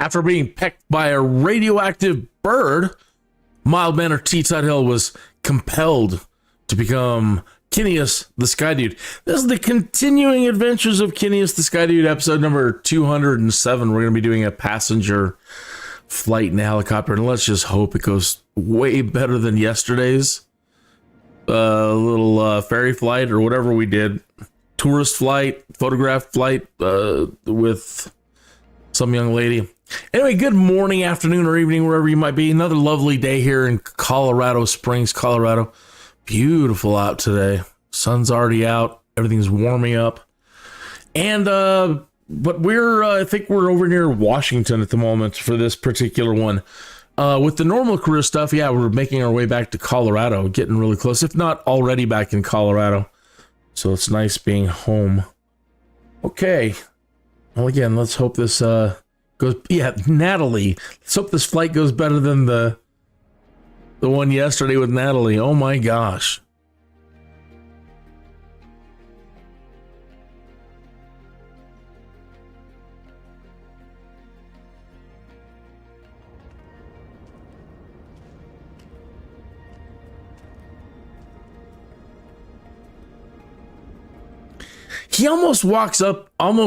After being pecked by a radioactive bird, mild-mannered Tuthill was compelled to become Kineas the Skydude. This is the continuing adventures of Kineas the Skydude, episode number 207. We're going to be doing a passenger flight in a helicopter, and let's just hope it goes way better than yesterday's little ferry flight or whatever we did. Tourist flight, photograph flight with some young lady. Anyway, good morning, afternoon, or evening, wherever you might be. Another lovely day here in Colorado Springs, Colorado. Beautiful out today. Sun's already out. Everything's warming up. And, but I think we're over near Washington at the moment for this particular one. With the normal career stuff, yeah, we're making our way back to Colorado, getting really close, if not already back in Colorado. So it's nice being home. Okay. Well, again, let's hope this goes. Yeah, Natalie. Let's hope this flight goes better than the one yesterday with Natalie. Oh my gosh. He almost walks up, I know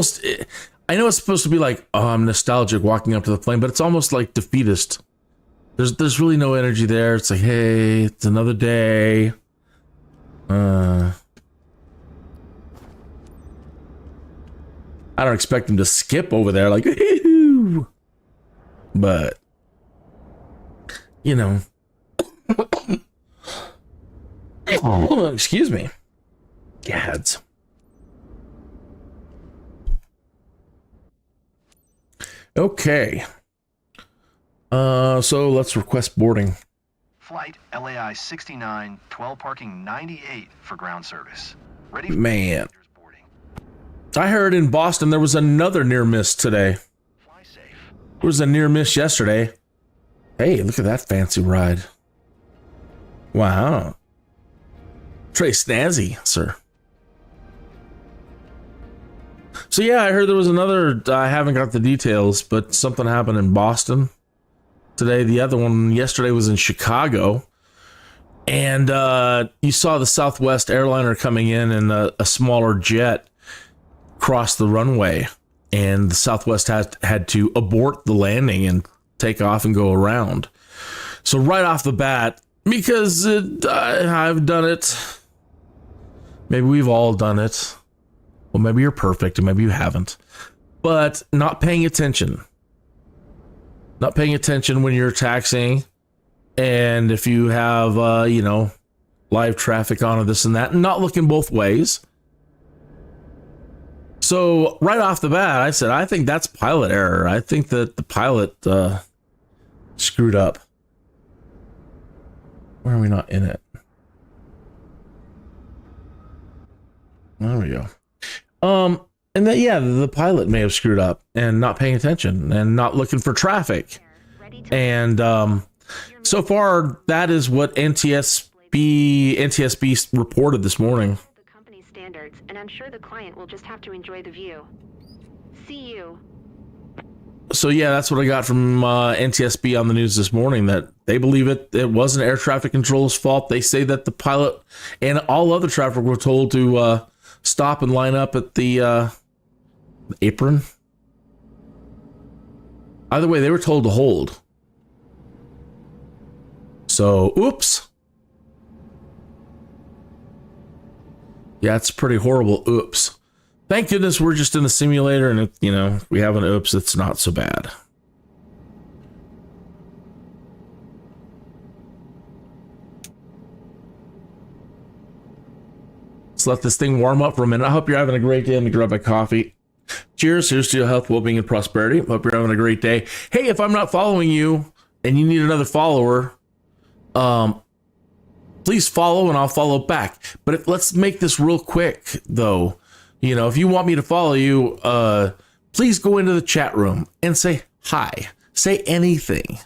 it's supposed to be like, oh, I'm nostalgic walking up to the plane, but it's almost like defeatist. There's really no energy there. It's like, hey, it's another day. I don't expect him to skip over there like, ew. But, you know. Excuse me. Gads. Okay. So let's request boarding. Flight LAI 69, 12 parking 98 for ground service. Ready for Man. boarding. I heard in Boston there was another near miss today. Fly safe. There was a near miss yesterday. Hey, look at that fancy ride. Wow. Trey snazzy, sir. So yeah, I heard there was another, I haven't got the details, but something happened in Boston today. The other one yesterday was in Chicago. And you saw the Southwest airliner coming in and a smaller jet crossed the runway. And the Southwest had to abort the landing and take off and go around. So right off the bat, because I've done it, maybe we've all done it. Well, maybe you're perfect and maybe you haven't, but not paying attention when you're taxiing. And if you have, live traffic on or this and that, and not looking both ways. So right off the bat, I said, I think that's pilot error. I think that the pilot screwed up. Why are we not in it? There we go. And that, yeah, the pilot may have screwed up and not paying attention and not looking for traffic. And, so far that is what NTSB reported this morning. The company standards, and I'm sure the client will just have to enjoy the view. See you. So yeah, that's what I got from NTSB on the news this morning, that they believe it wasn't air traffic control's fault. They say that the pilot and all other traffic were told to stop and line up at the apron. Either way, they were told to hold. So, oops. Yeah, it's pretty horrible. Oops. Thank goodness we're just in a simulator, and if we have an oops, it's not so bad. Let's let this thing warm up for a minute. I hope you're having a great day. Let me grab my coffee. Cheers. Here's to your health, well-being, and prosperity. Hope you're having a great day. Hey, if I'm not following you and you need another follower, please follow and I'll follow back. But let's make this real quick, though. If you want me to follow you, please go into the chat room and say hi. Say anything.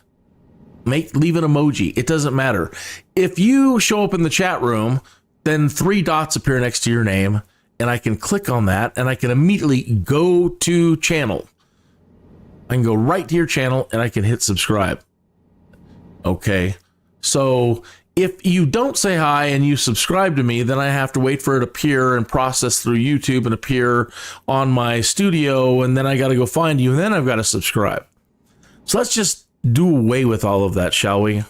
Leave an emoji. It doesn't matter. If you show up in the chat room, then 3 dots appear next to your name, and I can click on that, and I can immediately go to channel. I can go right to your channel and I can hit subscribe. Okay. So if you don't say hi and you subscribe to me, then I have to wait for it to appear and process through YouTube and appear on my studio. And then I got to go find you. And then I've got to subscribe. So let's just do away with all of that, shall we?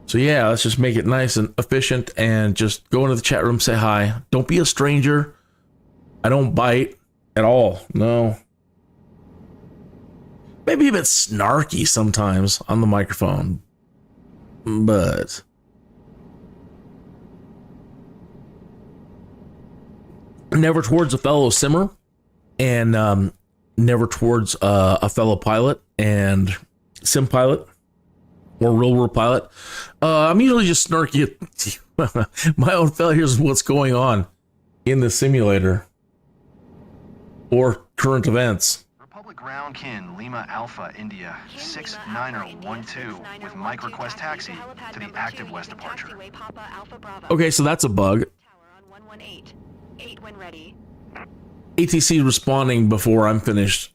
So yeah, let's just make it nice and efficient and just go into the chat room, say hi. Don't be a stranger. I don't bite at all. No. Maybe a bit snarky sometimes on the microphone, but never towards a fellow simmer, and never towards a fellow pilot and sim pilot or real world pilot. I'm usually just snarky at my own failures of what's going on in the simulator or current events. Ground Kin Lima Alpha India 6912 with Mike request taxi to the active west departure. Okay, so that's a bug. ATC responding before I'm finished.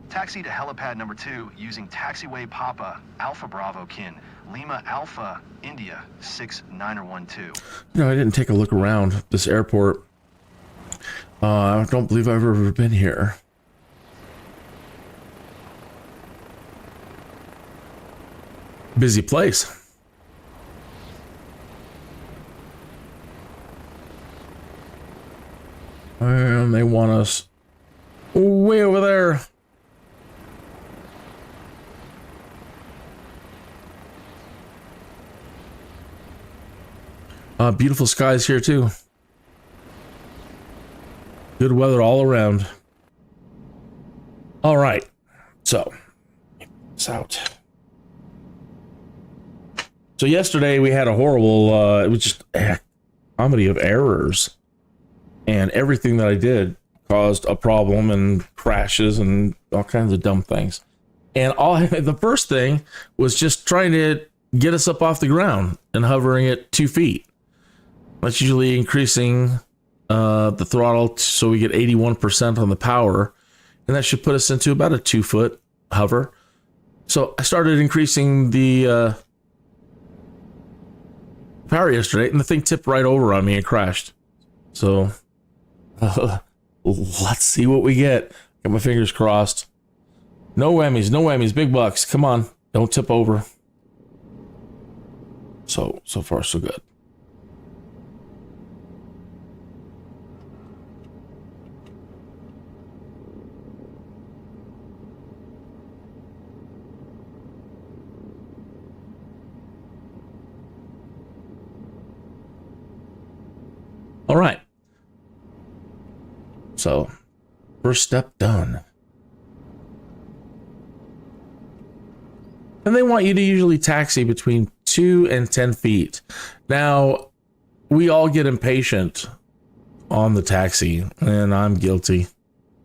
Taxi to helipad number 2 using taxiway Papa Alpha Bravo Kin Lima Alpha India 6912. No, I didn't take a look around this airport. I don't believe I've ever been here. Busy place. And they want us way over there. Beautiful skies here too. Good weather all around. All right, so it's out. So yesterday we had a horrible. It was just a comedy of errors, and everything that I did caused a problem and crashes and all kinds of dumb things. And the first thing was just trying to get us up off the ground and hovering at 2 feet. That's usually increasing the throttle so we get 81% on the power, and that should put us into about a 2 foot hover. So I started increasing the power yesterday, and the thing tipped right over on me and crashed. So let's see what we get. Got my fingers crossed. No whammies, big bucks. Come on, don't tip over. So far so good. All right. So, first step done. And they want you to usually taxi between 2 and 10 feet. Now, we all get impatient on the taxi, and I'm guilty.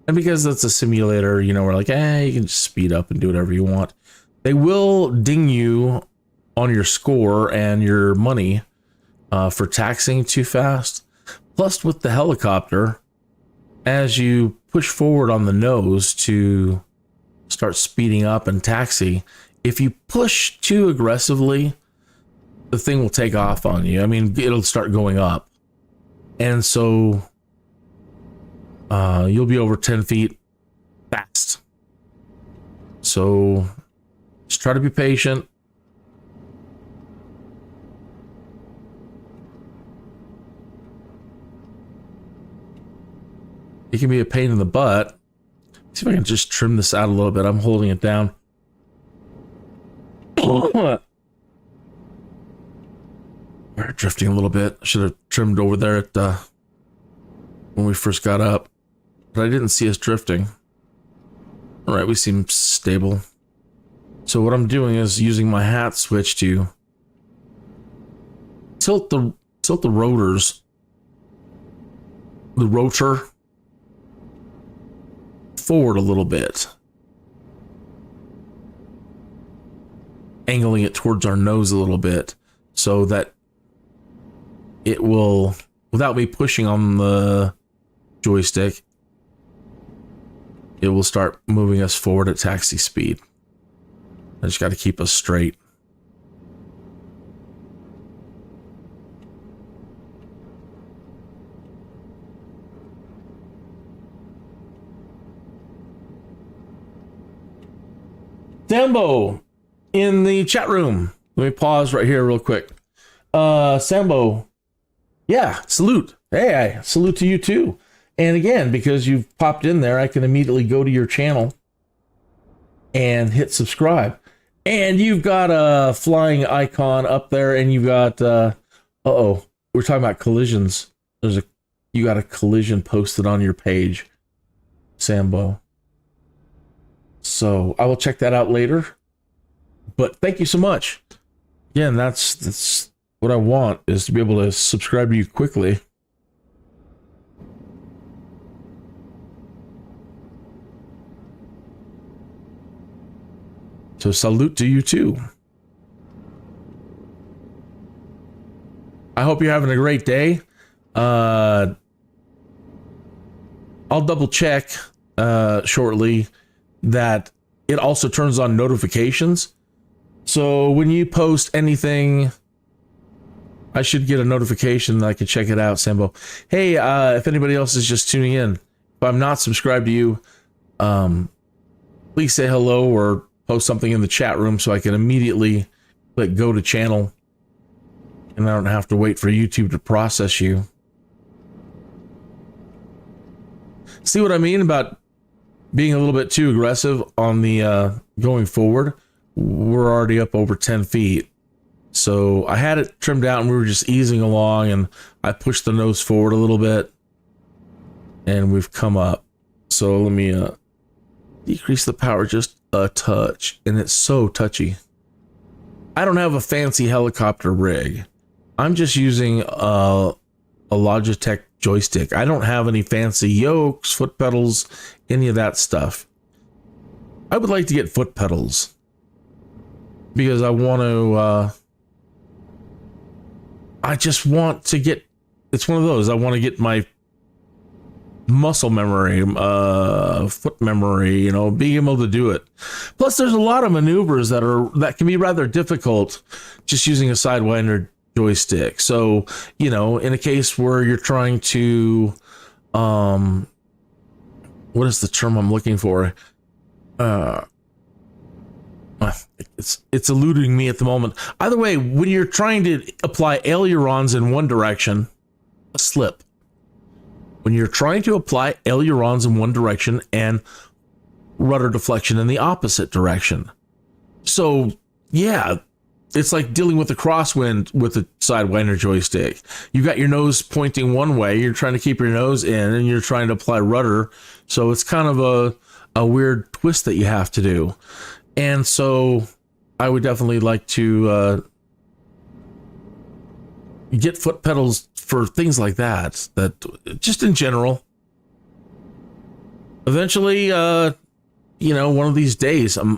And because it's a simulator, you know, we're like, you can just speed up and do whatever you want. They will ding you on your score and your money for taxiing too fast. Plus, with the helicopter, as you push forward on the nose to start speeding up and taxi, if you push too aggressively, the thing will take off on you. I mean, it'll start going up. And so you'll be over 10 feet fast. So just try to be patient. It can be a pain in the butt. See if I can just trim this out a little bit. I'm holding it down. We're drifting a little bit. I should have trimmed over there at when we first got up, but I didn't see us drifting. All right, we seem stable. So what I'm doing is using my hat switch to tilt the rotors, the rotor forward a little bit, angling it towards our nose a little bit so that it will, without me pushing on the joystick, it will start moving us forward at taxi speed. I just got to keep us straight. Sambo in the chat room. Let me pause right here real quick. Sambo, yeah, salute. Hey, I salute to you too. And again, because you've popped in there, I can immediately go to your channel and hit subscribe. And you've got a flying icon up there, and you've got we're talking about collisions. You got a collision posted on your page, Sambo. So I will check that out later. But thank you so much. Again, that's what I want, is to be able to subscribe to you quickly. So salute to you too. I hope you're having a great day. I'll double check shortly that it also turns on notifications. So when you post anything, I should get a notification that I can check it out, Sambo. Hey, if anybody else is just tuning in, if I'm not subscribed to you, please say hello or post something in the chat room so I can immediately click go to channel, and I don't have to wait for YouTube to process you. See what I mean about being a little bit too aggressive on the going forward? We're already up over 10 feet. So I had it trimmed out and we were just easing along, and I pushed the nose forward a little bit and we've come up. So let me decrease the power just a touch, and it's so touchy. I don't have a fancy helicopter rig. I'm just using a Logitech joystick. I don't have any fancy yokes, foot pedals, any of that stuff. I would like to get foot pedals because I want to I just want to get, it's one of those, I want to get my muscle memory, foot memory, you know, being able to do it. Plus there's a lot of maneuvers that can be rather difficult just using a Sidewinder joystick. So, you know, in a case where you're trying to what is the term I'm looking for? It's eluding me at the moment. Either way, when you're trying to apply ailerons in one direction, a slip. When you're trying to apply ailerons in one direction and rudder deflection in the opposite direction. So, yeah, it's like dealing with a crosswind with a Sidewinder joystick. You got your nose pointing one way, you're trying to keep your nose in, and you're trying to apply rudder. So it's kind of a weird twist that you have to do. And so I would definitely like to get foot pedals for things like that just in general. Eventually, you know, one of these days, I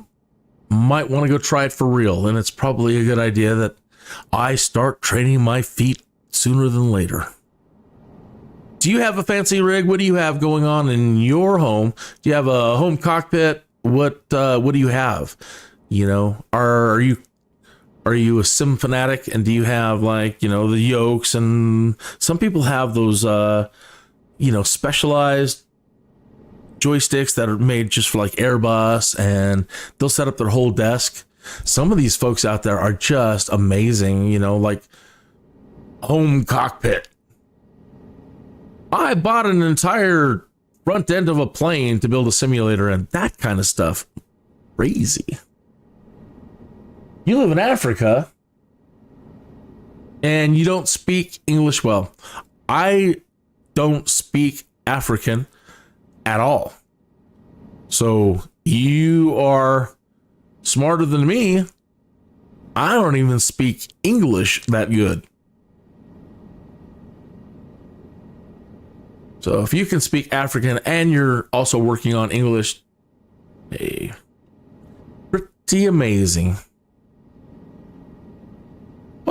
might want to go try it for real. And it's probably a good idea that I start training my feet sooner than later. Do you have a fancy rig? What do you have going on in your home? Do you have a home cockpit? What do you have? You know, are you a sim fanatic, and do you have, like, you know, the yokes? And some people have those you know, specialized joysticks that are made just for like Airbus, and they'll set up their whole desk. Some of these folks out there are just amazing, you know, like home cockpit. I bought an entire front end of a plane to build a simulator and that kind of stuff. Crazy. You live in Africa and you don't speak English well. I don't speak African at all. So you are smarter than me. I don't even speak English that good. So if you can speak African and you're also working on English, hey, pretty amazing.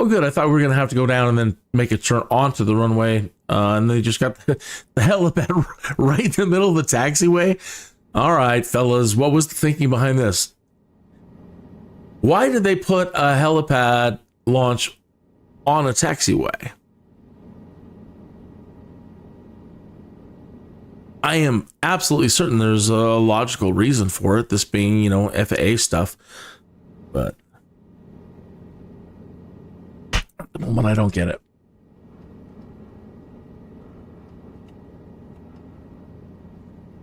Oh, good. I thought we were going to have to go down and then make a turn onto the runway. And they just got the helipad right in the middle of the taxiway. All right, fellas, what was the thinking behind this? Why did they put a helipad launch on a taxiway? I am absolutely certain there's a logical reason for it, this being, FAA stuff. But at the moment, I don't get it.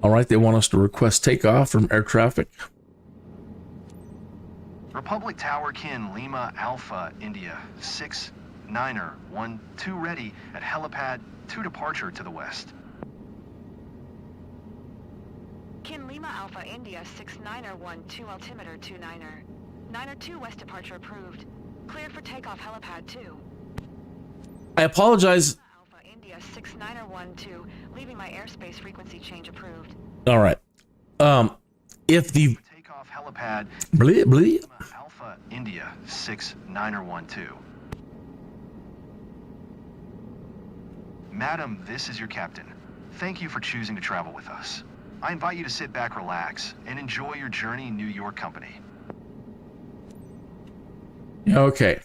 All right, they want us to request takeoff from air traffic. Republic Tower Kin Lima Alpha India 69er 12 ready at helipad 2 departure to the west. Kin Lima Alpha India 69er 12 altimeter 29er. 9er 2 west departure approved. Cleared for takeoff helipad 2. I apologize. Alpha India 69er 12 leaving my airspace frequency change approved. All right. If the Takeoff helipad bleep. Alpha India 69er 12. Madam, this is your captain. Thank you for choosing to travel with us. I invite you to sit back, relax, and enjoy your journey in New York company. Okay.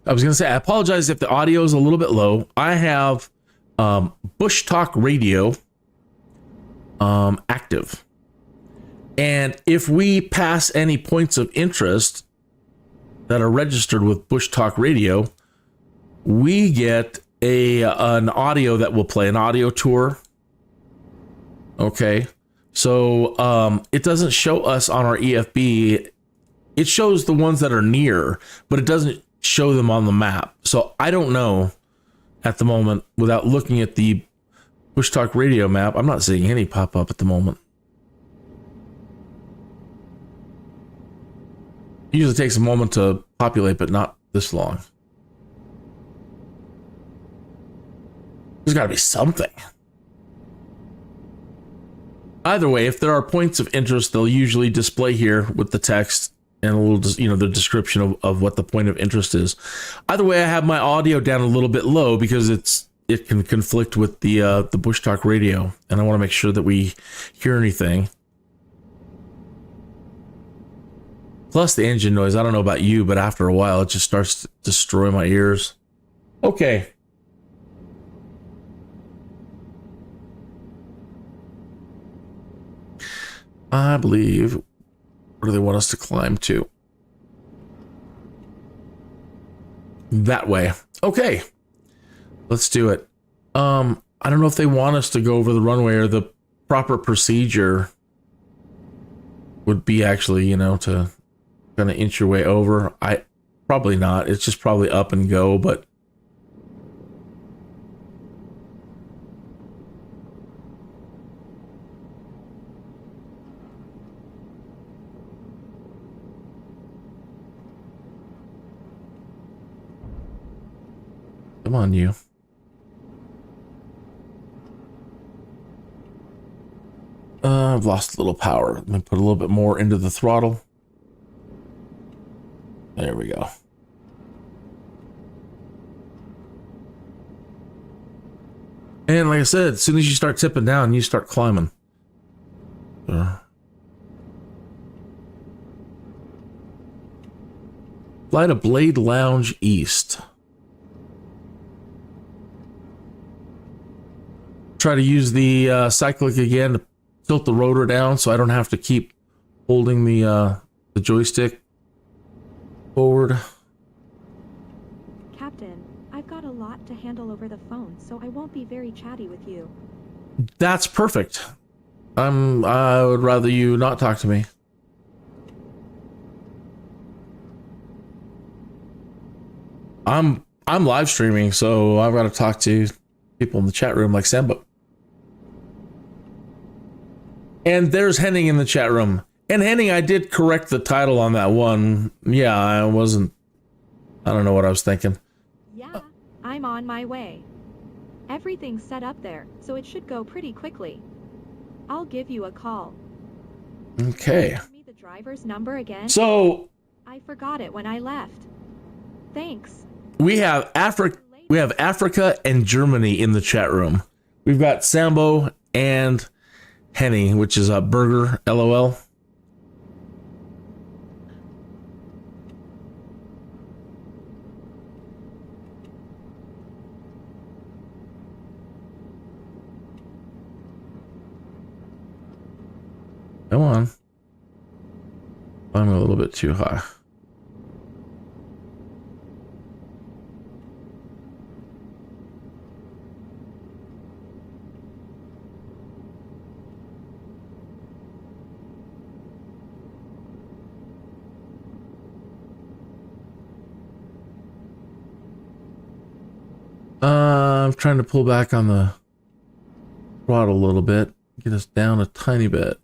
I was going to say, I apologize if the audio is a little bit low. I have Bushtalk Radio active. And if we pass any points of interest that are registered with Bushtalk Radio, we get an audio that will play, an audio tour. Okay. So it doesn't show us on our EFB. It shows the ones that are near, but it doesn't show them on the map. So I don't know at the moment, without looking at the Bushtalk Radio map. I'm not seeing any pop up at the moment. It usually takes a moment to populate, but not this long. There's got to be something. Either way, if there are points of interest, they'll usually display here with the text and a little, the description of what the point of interest is. Either way, I have my audio down a little bit low because it can conflict with the Bushtalk Radio, and I want to make sure that we hear anything. Plus the engine noise. I don't know about you, but after a while, it just starts to destroy my ears. Okay. I believe, where do they want us to climb to? That way. Okay. Let's do it. I don't know if they want us to go over the runway, or the proper procedure would be actually, to kind of inch your way over. Probably not. It's just probably up and go, but come on, you. I've lost a little power. Let me put a little bit more into the throttle. There we go. And like I said, as soon as you start tipping down, you start climbing. Fly to Blade Lounge East. Try to use the cyclic again to tilt the rotor down so I don't have to keep holding the joystick forward. Captain, I've got a lot to handle over the phone, so I won't be very chatty with you. That's perfect. I would rather you not talk to me. I'm live streaming, so I've got to talk to people in the chat room like Sambo. And there's Henning in the chat room. And Henning, I did correct the title on that one. Yeah, I don't know what I was thinking. Yeah, I'm on my way. Everything's set up there, so it should go pretty quickly. I'll give you a call. Okay. Give me the driver's number again. So I forgot it when I left. Thanks. We have Africa and Germany in the chat room. We've got Sambo and Henny, which is a burger, LOL. Come on. I'm a little bit too high. I'm trying to pull back on the throttle a little bit, get us down a tiny bit.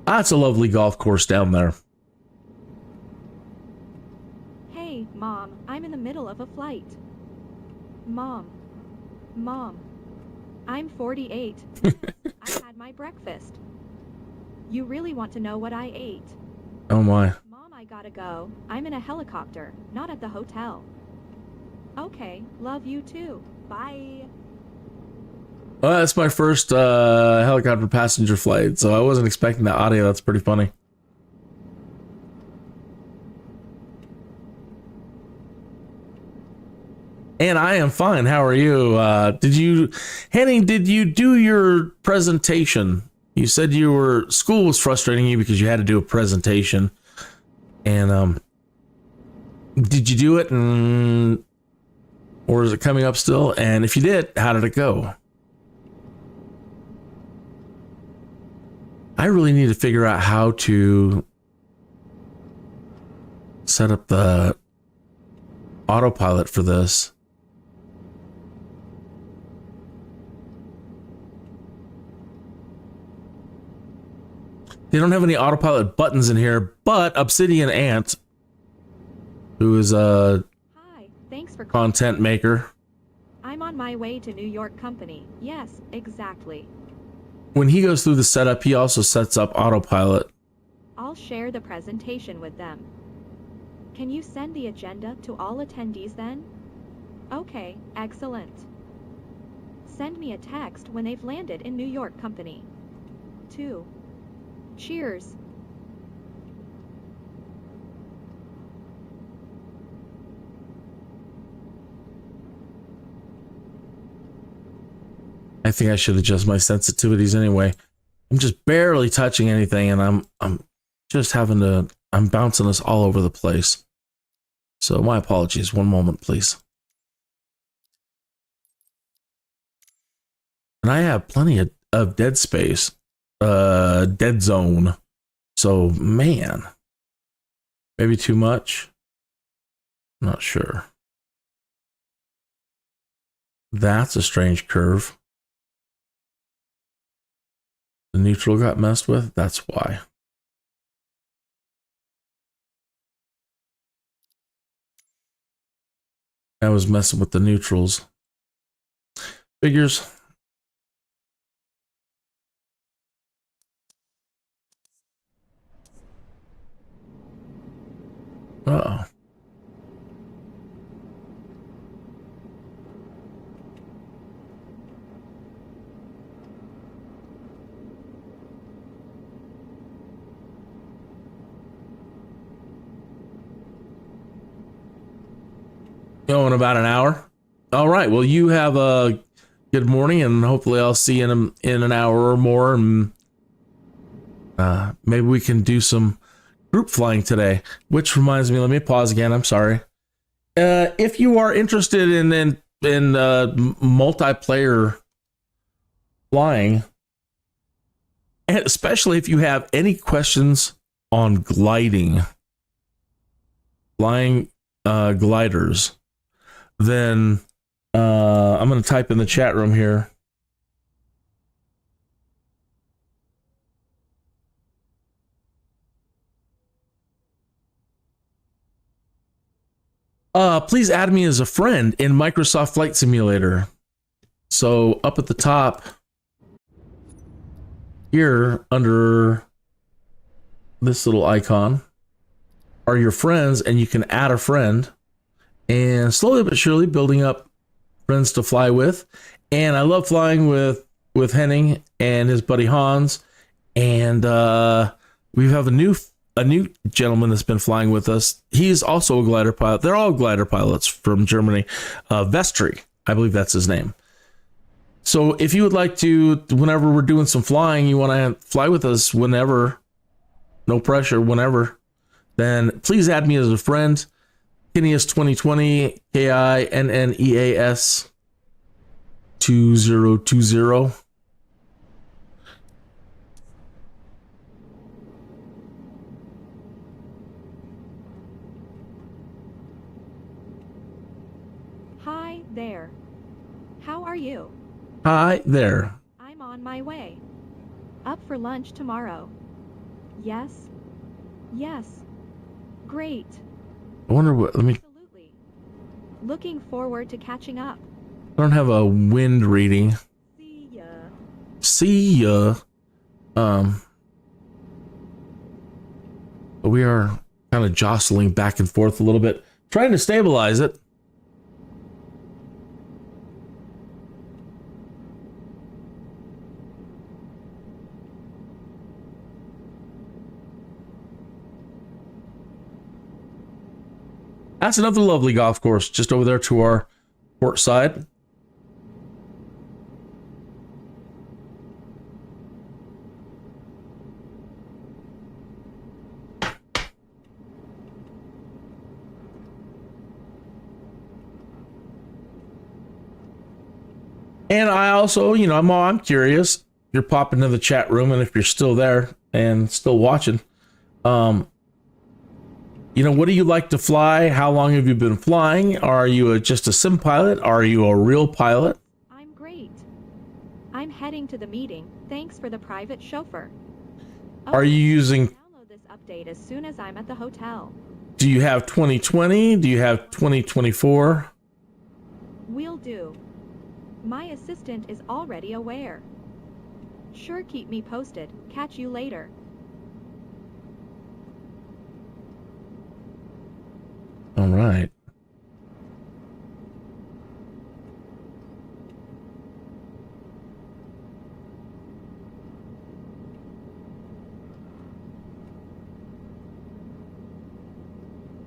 That's a lovely golf course down there. Hey, Mom, I'm in the middle of a flight. Mom, I'm 48. I had my breakfast. You really want to know what I ate? Oh my. Mom, I gotta go. I'm in a helicopter, not at the hotel. Okay, love you too. Bye. Well, that's my first helicopter passenger flight, so I wasn't expecting that audio. That's pretty funny. And I am fine. How are you? Henning, did you do your presentation? You said school was frustrating you because you had to do a presentation. And did you do it? Or is it coming up still? And if you did, how did it go? I really need to figure out how to set up the autopilot for this. They don't have any autopilot buttons in here, but Obsidian Ant, who is a Hi, thanks for content maker. I'm on my way to New York company. Yes, exactly. When he goes through the setup, he also sets up autopilot. I'll share the presentation with them. Can you send the agenda to all attendees then? Okay, excellent. Send me a text when they've landed in New York company. 2. Cheers. I think I should adjust my sensitivities anyway. I'm just barely touching anything, and I'm just I'm bouncing us all over the place. So my apologies. One moment, please. And I have plenty of dead space, dead zone. So man, maybe too much. Not sure. That's a strange curve. The neutral got messed with. That's why. I was messing with the neutrals. Figures. Uh-oh. Oh, in about an hour. All right. Well, you have a good morning, and hopefully I'll see you in an hour or more, and maybe we can do some group flying today. Which reminds me, let me pause again. I'm sorry. If you are interested in multiplayer flying, and especially if you have any questions on flying gliders, then I'm going to type in the chat room here. Please add me as a friend in Microsoft Flight Simulator. So up at the top here under this little icon, are your friends, and you can add a friend, and slowly but surely building up friends to fly with. And I love flying with Henning and his buddy Hans, and we have a new gentleman that's been flying with us. He's also a glider pilot. They're all glider pilots from Germany. Vestry, I believe that's his name. So if you would like to, whenever we're doing some flying, you want to fly with us whenever, no pressure, whenever, then please add me as a friend. Kineas 2020, KINNEAS 2020. Hi there. How are you? Hi there. I'm on my way. Up for lunch tomorrow. Yes? Yes. Great. I wonder what, let me, Absolutely. Looking forward to catching up. I don't have a wind reading. See ya. See ya. We are kind of jostling back and forth a little bit, trying to stabilize it. That's another lovely golf course just over there to our port side. And I also, I'm curious. You're popping into the chat room, and if you're still there and still watching, what do you like to fly? How long have you been flying? Are you just a sim pilot? Are you a real pilot? I'm great. I'm heading to the meeting. Thanks for the private chauffeur. Are you using... Download this update as soon as I'm at the hotel. Do you have 2020? Do you have 2024? Will do. My assistant is already aware. Sure, keep me posted. Catch you later. All right.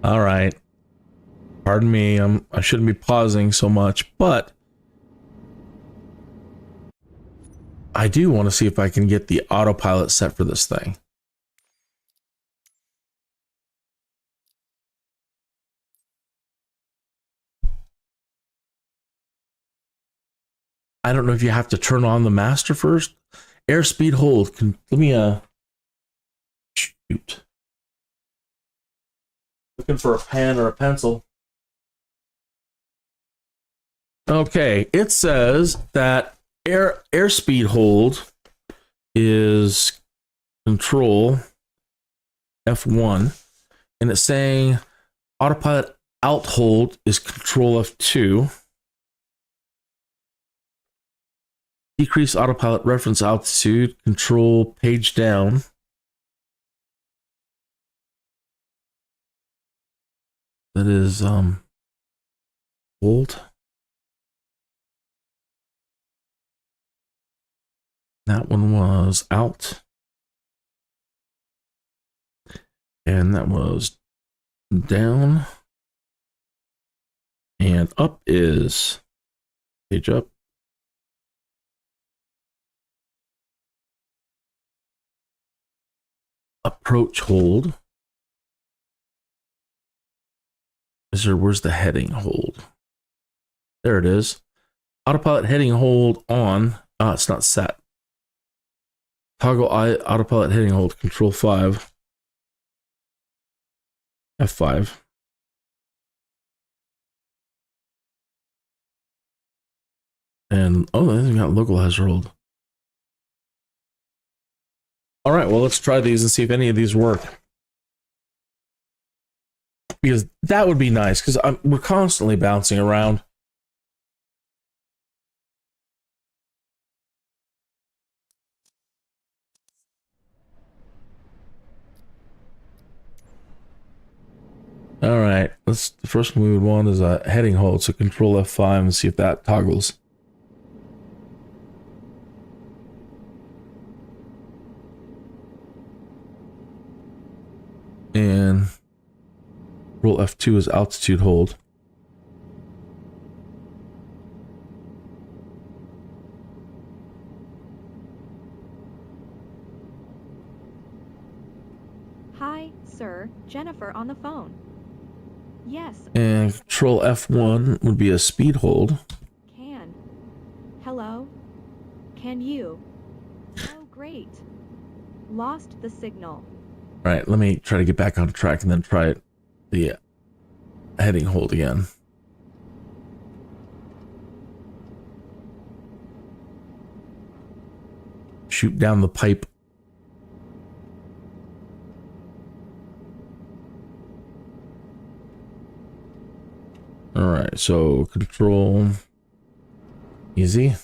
All right. Pardon me. I shouldn't be pausing so much, but I do want to see if I can get the autopilot set for this thing. I don't know if you have to turn on the master first. Airspeed hold. Let me shoot. Looking for a pen or a pencil. Okay, it says that airspeed hold is control F1, and it's saying autopilot alt hold is control F2. Decrease autopilot reference altitude, control page down. That is hold. That one was out. And that was down. And up is page up. Approach hold. Where's the heading hold? There it is. Autopilot heading hold on. It's not set. Toggle autopilot heading hold, control 5. F5. And, they've got localizer hold. All right, well, let's try these and see if any of these work. Because that would be nice, because we're constantly bouncing around. All right. The first one we would want is a heading hold. So control F5 and see if that toggles. And control F2 is altitude hold. Hi, sir. Jennifer on the phone. Yes. And control F1 would be a speed hold. Can. Hello? Can you? Oh, great. Lost the signal. All right, let me try to get back on track and then try the heading hold again. Shoot down the pipe. All right, so control easy.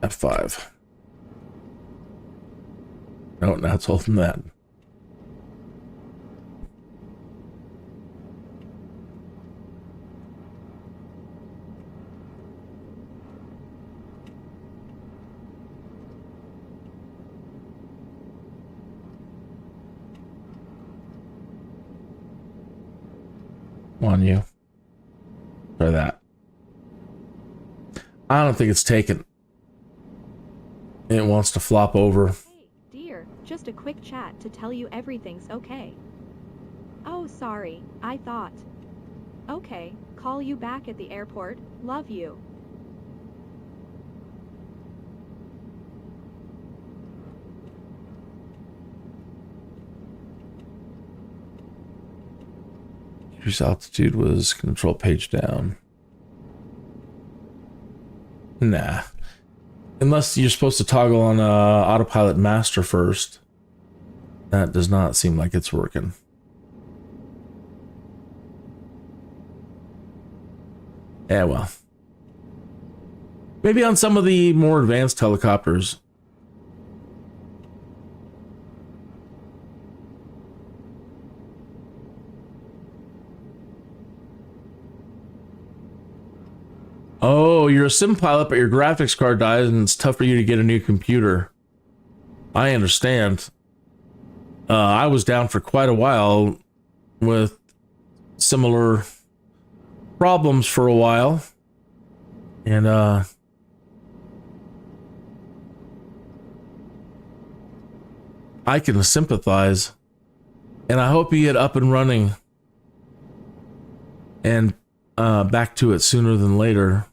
F5. No, now it's holding that. On you. Try that. I don't think it's taken. It wants to flop over. Hey, dear, just a quick chat to tell you everything's okay. Oh, sorry, I thought. Okay, call you back at the airport. Love you. Cruise altitude was control page down. Nah. Unless you're supposed to toggle on autopilot master first. That does not seem like it's working. Yeah, well. Maybe on some of the more advanced helicopters. Oh, you're a sim pilot, but your graphics card dies and it's tough for you to get a new computer. I understand. I was down for quite a while with similar problems for a while. And, I can sympathize. And I hope you get up and running and back to it sooner than later.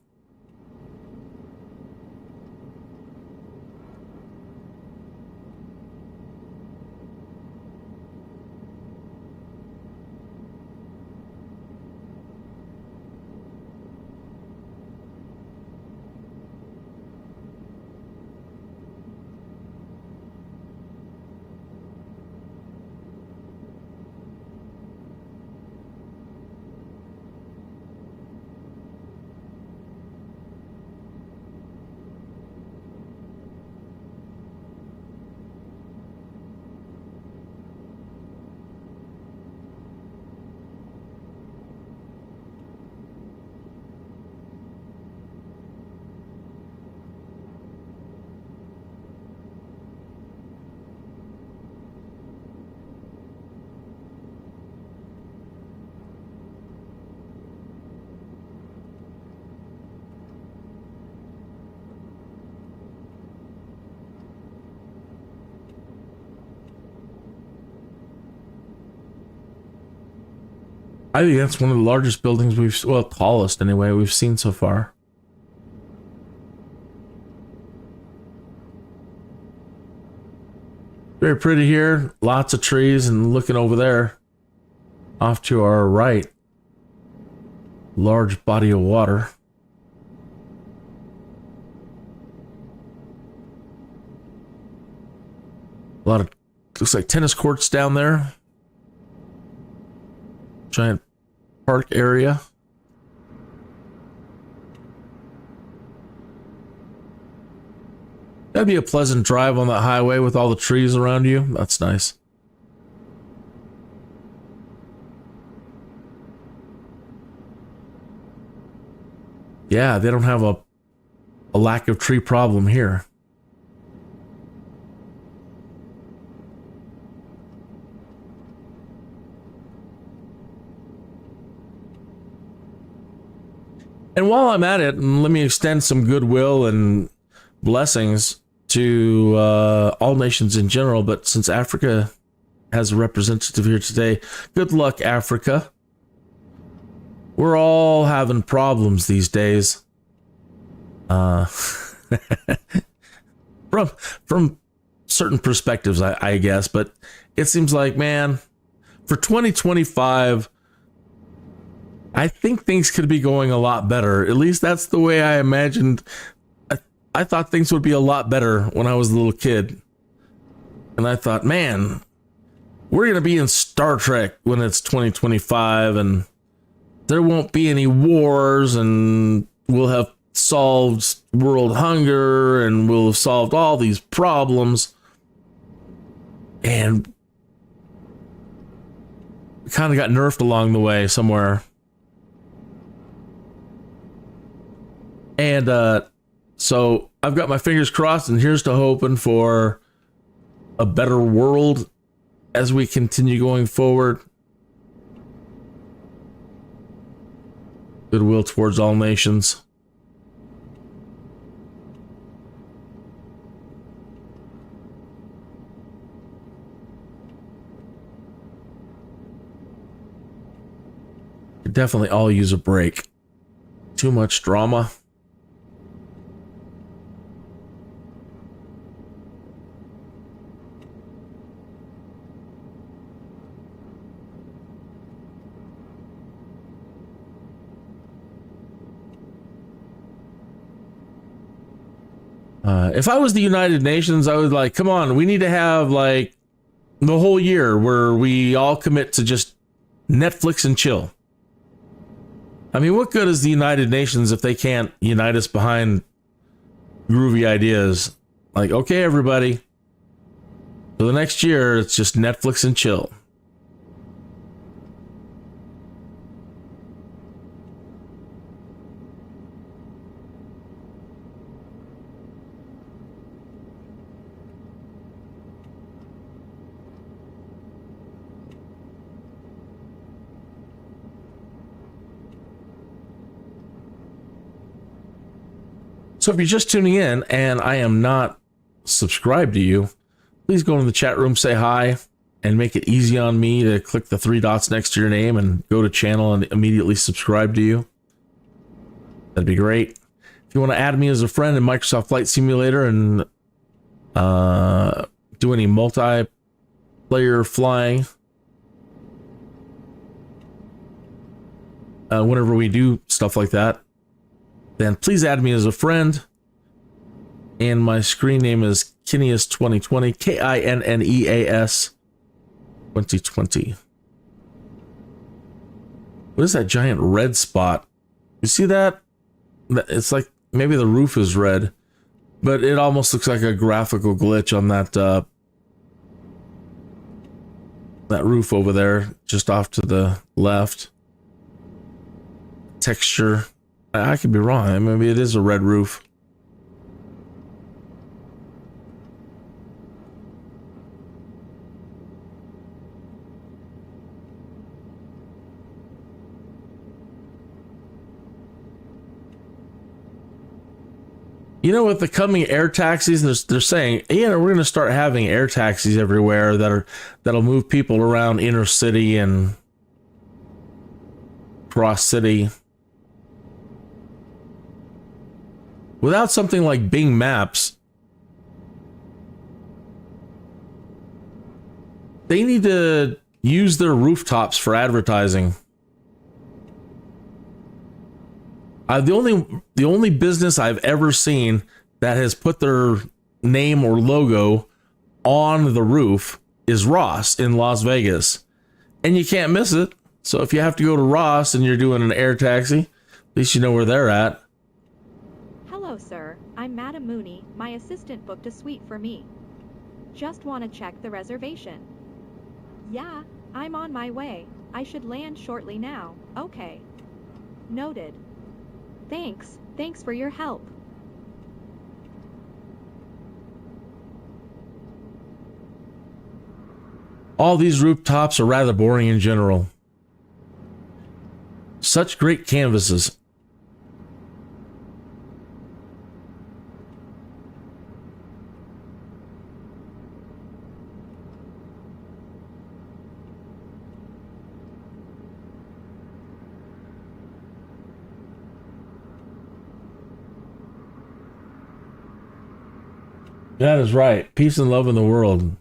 I think that's one of the largest buildings well, tallest anyway, we've seen so far. Very pretty here, lots of trees, and looking over there, off to our right, large body of water. A lot of, looks like tennis courts down there. Giant park area. That'd be a pleasant drive on that highway with all the trees around you. That's nice. Yeah, they don't have a lack of tree problem here. And while I'm at it, let me extend some goodwill and blessings to all nations in general, but since Africa has a representative here today, good luck, Africa. We're all having problems these days. From certain perspectives, I guess, but it seems like, man, for 2025, I think things could be going a lot better. At least that's the way I imagined. I thought things would be a lot better when I was a little kid. And I thought, man, we're going to be in Star Trek when it's 2025 and there won't be any wars and we'll have solved world hunger and we'll have solved all these problems. And we kind of got nerfed along the way somewhere. And so I've got my fingers crossed, and here's to hoping for a better world as we continue going forward. Goodwill towards all nations. Could definitely all use a break. Too much drama. If I was the United Nations, I would like, come on, we need to have like the whole year where we all commit to just Netflix and chill. I mean, what good is the United Nations if they can't unite us behind groovy ideas? Like, okay, everybody, for the next year, it's just Netflix and chill. So if you're just tuning in and I am not subscribed to you, please go into the chat room, say hi, and make it easy on me to click the 3 dots next to your name and go to channel and immediately subscribe to you. That'd be great. If you want to add me as a friend in Microsoft Flight Simulator and do any multiplayer flying, whenever we do stuff like that, then please add me as a friend. And my screen name is Kineas2020, Kinneas 2020. What is that giant red spot? You see that? It's like maybe the roof is red, but it almost looks like a graphical glitch on that that roof over there, just off to the left. Texture. I could be wrong. Maybe it is a red roof. You know, with the coming air taxis, they're saying, yeah, we're going to start having air taxis everywhere that'll move people around inner city and cross city. Without something like Bing Maps, they need to use their rooftops for advertising. The only business I've ever seen that has put their name or logo on the roof is Ross in Las Vegas. And you can't miss it. So if you have to go to Ross and you're doing an air taxi, at least you know where they're at. Hello, sir. I'm Madam Mooney, my assistant booked a suite for me. Just want to check the reservation. Yeah, I'm on my way. I should land shortly now. Okay. Noted. Thanks for your help. All these rooftops are rather boring in general. Such great canvases. That is right. Peace and love in the world.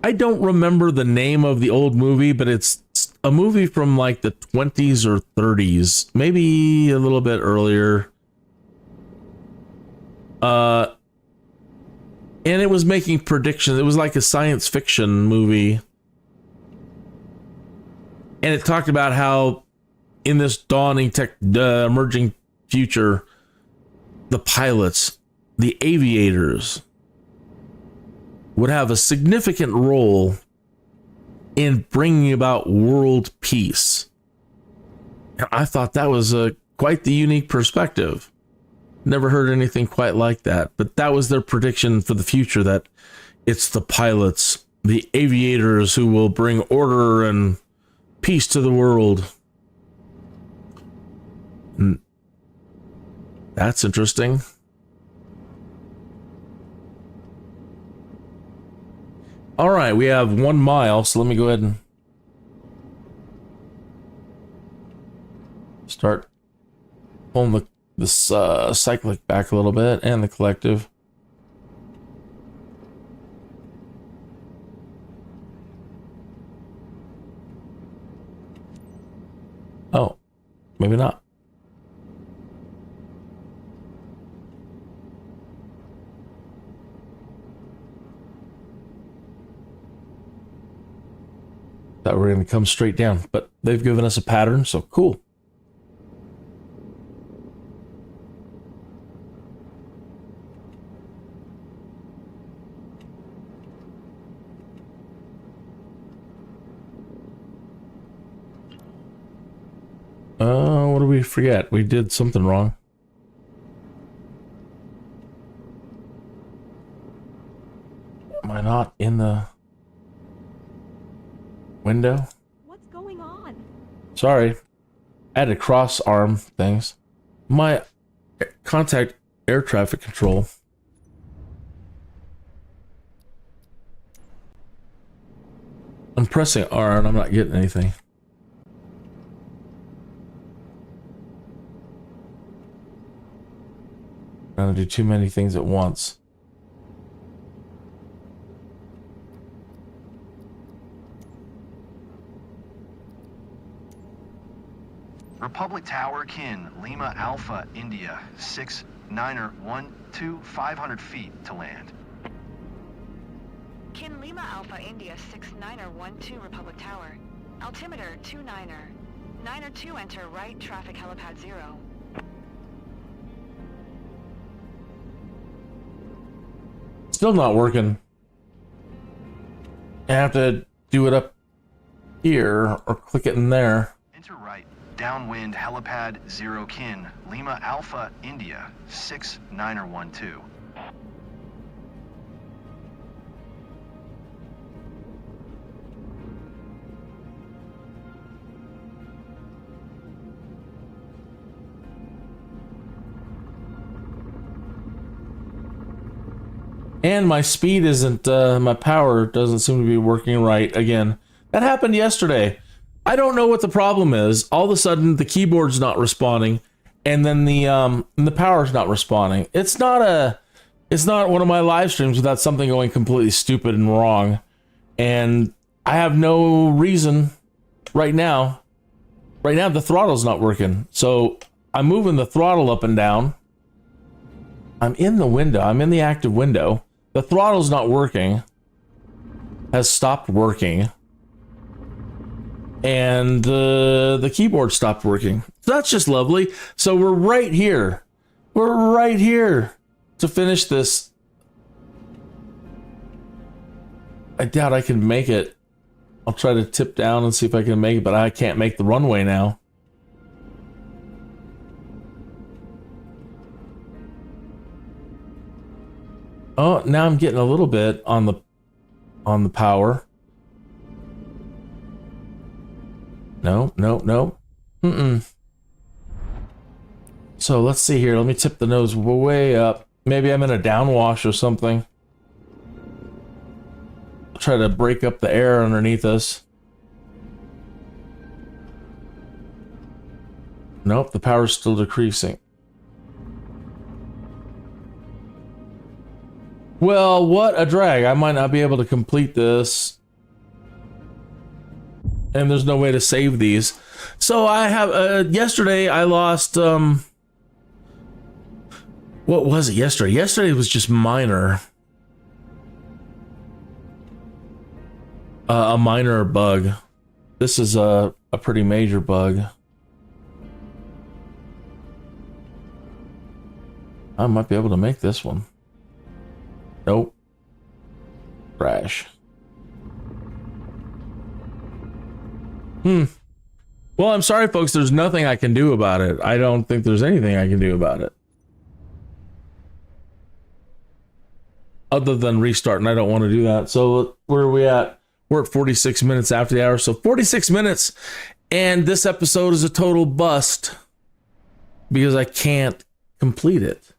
I don't remember the name of the old movie, but it's a movie from like the 20s or 30s, maybe a little bit earlier. And it was making predictions. It was like a science fiction movie. And it talked about how in this dawning emerging future, the pilots, the aviators, would have a significant role in bringing about world peace. And I thought that was quite the unique perspective. Never heard anything quite like that, but that was their prediction for the future, that it's the pilots, the aviators who will bring order and peace to the world. And that's interesting. All right, we have 1 mile, so let me go ahead and start pulling this cyclic back a little bit, and the collective. Oh, maybe not. Thought we were going to come straight down, but they've given us a pattern, so cool. What did we forget? We did something wrong. Am I not in the window? What's going on? Sorry. I had to cross arm things. My contact air traffic control. I'm pressing R and I'm not getting anything. I'm gonna do too many things at once. Republic Tower, Kin, Lima Alpha, India, 69er12, 500 feet to land. Kin Lima Alpha India 69er12 Republic Tower. Altimeter 29er. 9er2 enter right traffic helipad 0. Still not working. I have to do it up here or click it in there. Enter right, downwind helipad 0 Kin, Lima Alpha, India, 69er12. And my speed isn't, my power doesn't seem to be working right again. That happened yesterday. I don't know what the problem is. All of a sudden, the keyboard's not responding, and then the power's not responding. It's not one of my live streams without something going completely stupid and wrong. And I have no reason right now. Right now, the throttle's not working. So I'm moving the throttle up and down. I'm in the window. I'm in the active window. The throttle's not working. Has stopped working. and the keyboard stopped working. So that's just lovely. So we're right here. We're right here to finish this. I doubt I can make it. I'll try to tip down and see if I can make it, but I can't make the runway now. Oh, now I'm getting a little bit on the power. No. So let's see here. Let me tip the nose way up. Maybe I'm in a downwash or something. Try to break up the air underneath us. Nope, the power's still decreasing. Well, what a drag. I might not be able to complete this. And there's no way to save these. So I have, yesterday I lost, what was it yesterday? Yesterday was just minor. A minor bug. This is a pretty major bug. I might be able to make this one. Nope. Crash. Well, I'm sorry, folks. There's nothing I can do about it. I don't think there's anything I can do about it. Other than restart, and I don't want to do that. So where are we at? We're at 46 minutes after the hour. So 46 minutes. And this episode is a total bust. Because I can't complete it.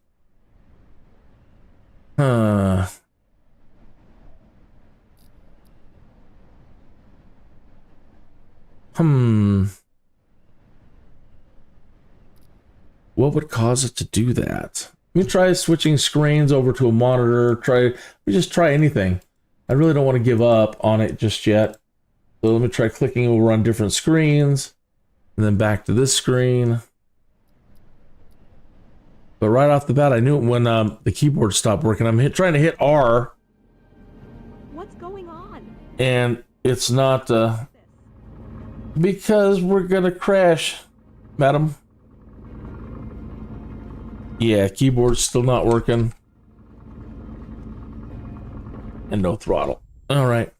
What would cause it to do that? Let me try switching screens over to a monitor. Just try anything. I really don't want to give up on it just yet. So let me try clicking over on different screens. And then back to this screen. But right off the bat, I knew it when the keyboard stopped working. I'm trying to hit R. What's going on? And it's not, because we're gonna crash, madam. Yeah, keyboard's still not working. And no throttle. All right.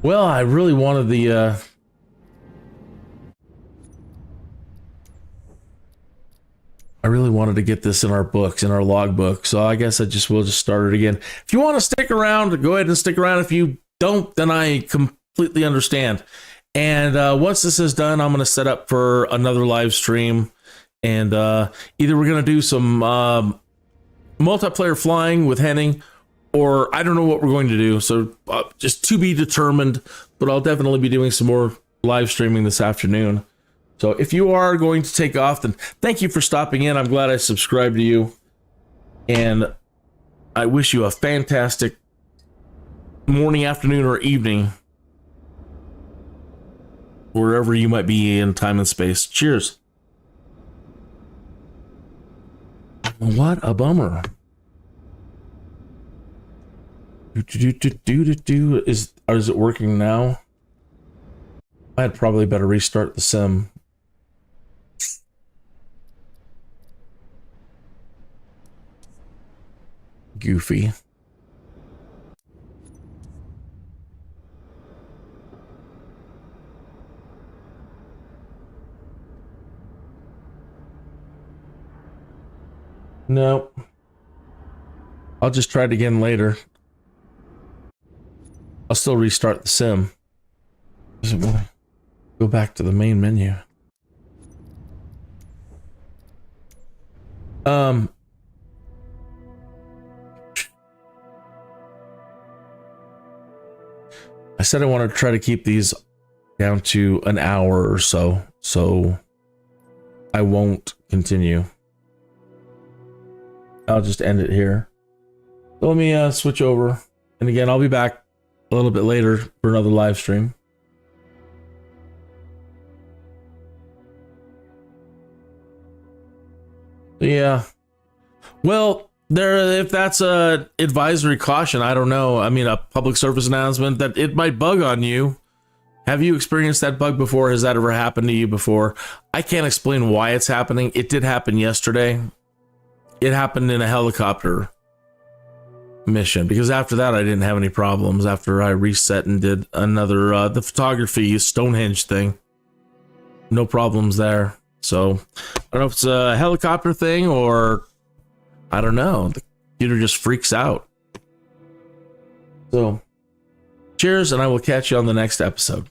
Well, I really wanted the, I really wanted to get this in our books, in our logbook. So I guess we'll just start it again. If you want to stick around, go ahead and stick around. If you don't, then I completely understand. And once this is done, I'm going to set up for another live stream. And either we're going to do some multiplayer flying with Henning, or I don't know what we're going to do. So just to be determined, but I'll definitely be doing some more live streaming this afternoon. So if you are going to take off, then thank you for stopping in. I'm glad I subscribed to you. And I wish you a fantastic morning, afternoon, or evening, wherever you might be in time and space. Cheers. What a bummer. Is it working now? I'd probably better restart the sim. Goofy. Nope. I'll just try it again later. I'll still restart the sim. Go back to the main menu. I said I want to try to keep these down to an hour or so, so I won't continue. I'll just end it here. So let me switch over. And again, I'll be back a little bit later for another live stream. Yeah. Well, if that's a advisory caution, I don't know. I mean, a public service announcement that it might bug on you. Have you experienced that bug before? Has that ever happened to you before? I can't explain why it's happening. It did happen yesterday. It happened in a helicopter mission, because after that I didn't have any problems after I reset and did another the photography Stonehenge thing. No problems there. So I don't know if it's a helicopter thing or I don't know. The computer just freaks out. So cheers, and I will catch you on the next episode.